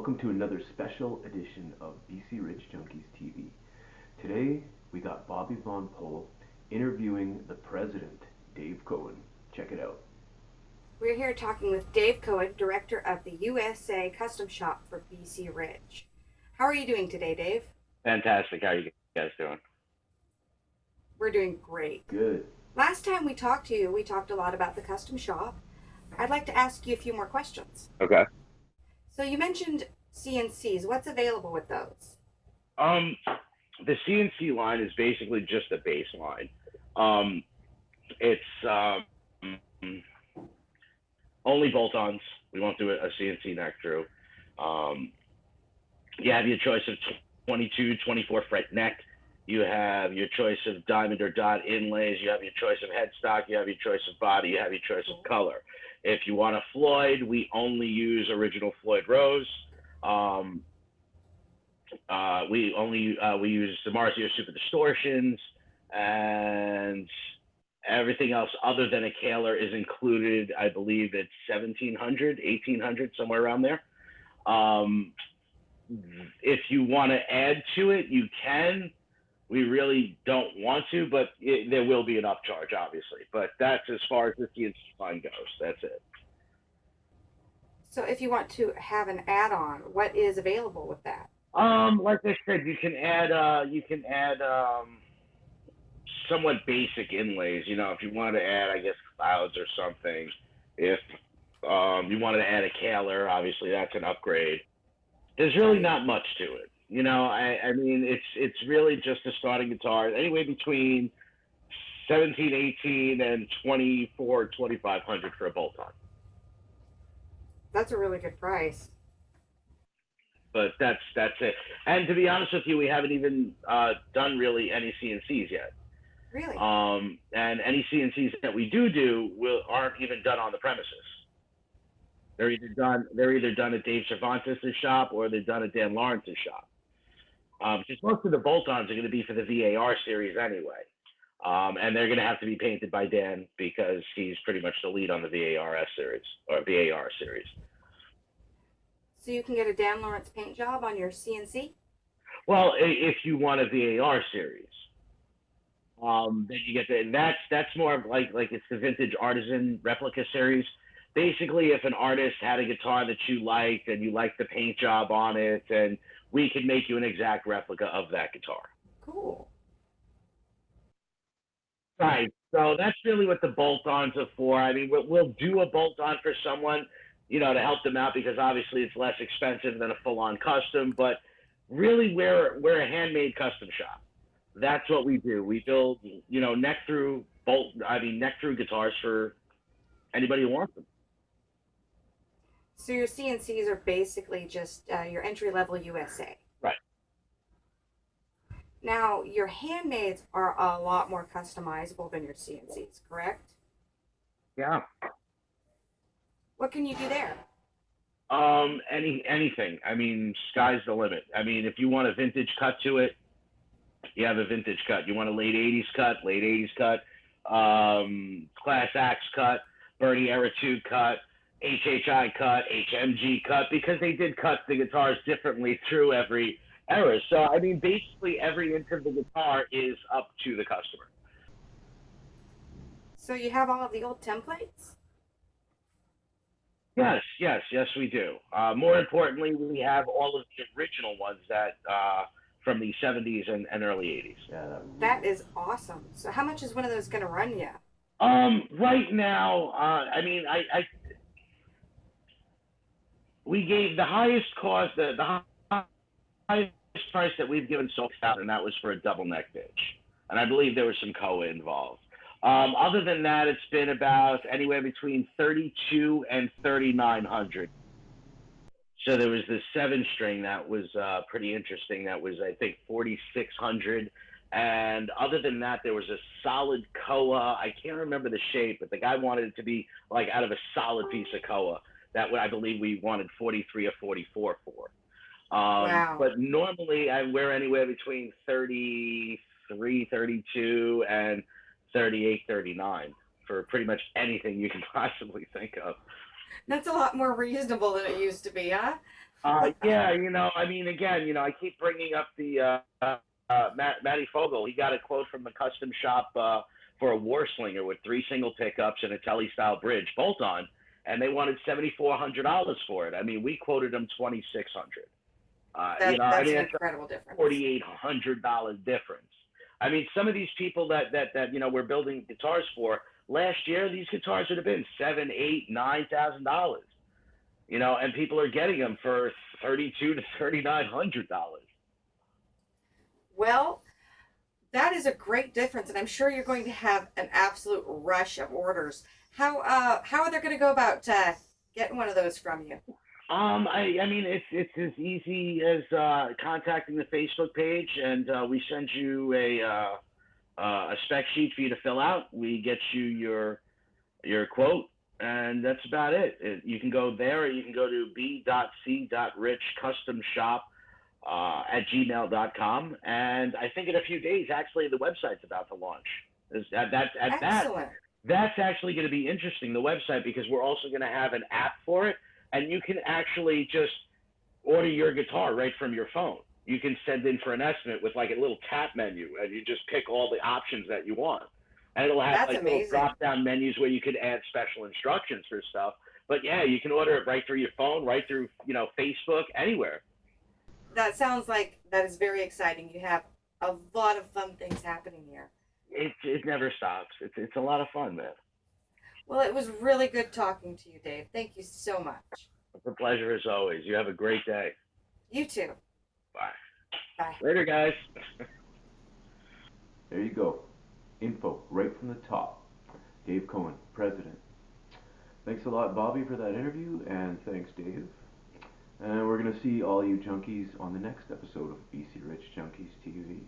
welcome to another special edition of B.C.Rich Junkies T.V. Today, we got Bobby Von Pohl interviewing the president, Dave Cohen. Check it out. We're here talking with Dave Cohen, director of the USA Custom Shop for B.C. Rich. How are you doing today, Dave? Fantastic. How are you guys doing? We're doing great. Good. Last time we talked to you, we talked a lot about the custom shop. I'd like to ask you a few more questions. Okay. So you mentioned CNCs. What's available with those? Um, the CNC line is basically just a baseline. It's only bolt-ons. We won't do a CNC neck through. You have your choice of 22, 24 fret neck. You have your choice of diamond or dot inlays. You have your choice of headstock. You have your choice of body. You have your choice of color. If you want a Floyd, we only use original Floyd Rose. We use the Marzio Super Distortions, and everything else other than a Kaler is included. I believe it's 1,700, 1,800, somewhere around there. If you want to add to it, you can. We really don't want to, but there will be an upcharge, obviously. But that's as far as the CNC line goes. That's it. So if you want to have an add-on, what is available with that? Like I said, you can add somewhat basic inlays. You know, if you want to add, I guess, clouds or something. If you wanted to add a Kaler, obviously that's an upgrade. There's really not much to it. You know, I mean, it's really just a starting guitar, anywhere between 17, 18, and 24, 2,500 for a bolt-on. That's a really good price. But that's it. And to be honest with you, we haven't even done really any CNCs yet. Really? And any CNCs that we do aren't even done on the premises. They're either done at Dave Cervantes' shop or they're done at Dan Lawrence's shop. Because most of the bolt-ons are going to be for the VAR series anyway. And they're going to have to be painted by Dan because he's pretty much the lead on the VARS series or VAR series. So you can get a Dan Lawrence paint job on your CNC? Well, if you want a VAR series, then you get that's more of like it's the vintage artisan replica series. Basically, if an artist had a guitar that you liked and you liked the paint job on it, and we could make you an exact replica of that guitar. Cool. Right. So that's really what the bolt-ons are for. I mean, we'll do a bolt-on for someone, you know, to help them out because obviously it's less expensive than a full-on custom. But really, we're a handmade custom shop. That's what we do. We build, you know, neck through guitars for anybody who wants them. So your CNCs are basically just your entry-level USA. Right. Now, your handmades are a lot more customizable than your CNCs, correct? Yeah. What can you do there? Anything. I mean, sky's the limit. I mean, if you want a vintage cut to it, you have a vintage cut. You want a late 80s cut, late 80s cut, Class Axe cut, Bernie Era 2 cut, HHI cut, HMG cut, because they did cut the guitars differently through every era. So, I mean, basically every inch of the guitar is up to the customer. So you have all of the old templates? Yes, we do. More importantly, we have all of the original ones that from the 70s and early 80s. Yeah, That is awesome. So how much is one of those going to run you? Right now, I mean, we gave the highest cost, the highest price that we've given so far, and that was for a double neck ditch. And I believe there was some koa involved. Other than that, it's been about anywhere between 32 and 3,900. So there was this 7-string that was pretty interesting. That was, I think, 4,600. And other than that, there was a solid koa. I can't remember the shape, but the guy wanted it to be like out of a solid piece of koa. That I believe we wanted 43 or 44 for. Wow. But normally we're anywhere between 33, 32, and 38, 39 for pretty much anything you can possibly think of. That's a lot more reasonable than it used to be, huh? Yeah, I mean, again, I keep bringing up the Matty Fogel. He got a quote from the custom shop for a war slinger with 3 single pickups and a telly style bridge bolt on, and they wanted $7,400 for it. I mean, we quoted them 2,600. I That's mean, an that's incredible difference. $4,800 difference. I mean, some of these people that we're building guitars for last year, these guitars would have been $7,000, $8,000, $9,000. And people are getting them for $3,200 to $3,900. Well, that is a great difference, and I'm sure you're going to have an absolute rush of orders. How are they going to go about getting one of those from you? I mean, it's as easy as contacting the Facebook page, and we send you a spec sheet for you to fill out. We get you your quote, and that's about it. You can go there, or you can go to b.c.rich at gmail.com, and I think in a few days, actually, the website's about to launch. Excellent. That's actually going to be interesting, the website, because we're also going to have an app for it, and you can actually just order your guitar right from your phone. You can send in for an estimate with like a little tap menu, and you just pick all the options that you want. And it'll have That's like little amazing. drop-down menus where you could add special instructions for stuff. But yeah, you can order it right through your phone, right through Facebook, anywhere. That sounds like that is very exciting. You have a lot of fun things happening here. It never stops. It's a lot of fun, man. Well, it was really good talking to you, Dave. Thank you so much. It's a pleasure as always. You have a great day. You too. Bye. Bye. Later, guys. There you go. Info right from the top. Dave Cohen, President. Thanks a lot, Bobby, for that interview, and thanks, Dave. And we're going to see all you junkies on the next episode of B.C.Rich Junkies TV.